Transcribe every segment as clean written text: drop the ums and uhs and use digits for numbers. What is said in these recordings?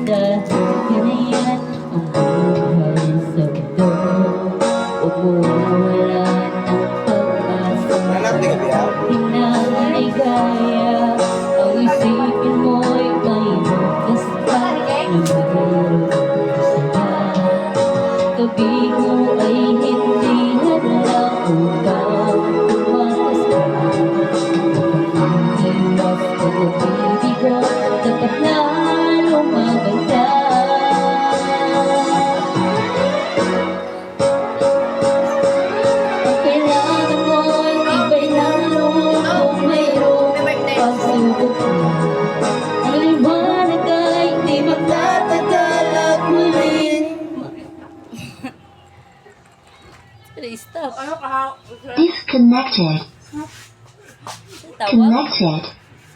dahil ganyan ang buhay sa mundo. Huwag mo wala ng pag-asa, di na maligaya. Ang isipin mo'y may bukas pa na mayroon saya. Gabi mo ay hindi hadlang upang tumakas ka. Iwas o bibigo, dapat na lumaban ka. Ang kailangan mo'y iba'y lalo kung mayroong pagsubok mo. Ang liwanag ay di magtatagal at muling stop. Disconnected. Tawa? Connected.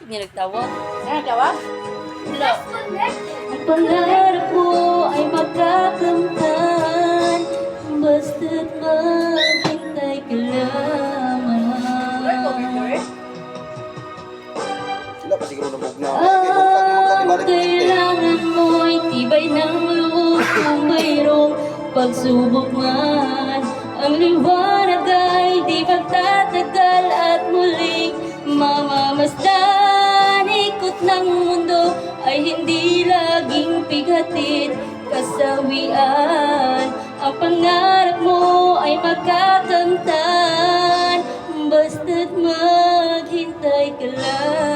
Sige, nagtawa. Nagawa? Wala. Ang pangarap mo ay magkakamtan, basta't maghintay ka lamang. Sila pa siguro nabog na. Ang kailangan mo'y tibay ng loob kung mayroong pagsubok man. Ang liwanag ay di magtatagal at muling mamamasdan. Ikot ng mundo ay hindi laging pighatin kasawian. Ang pangarap mo ay magkakamtan, basta't maghintay ka lang.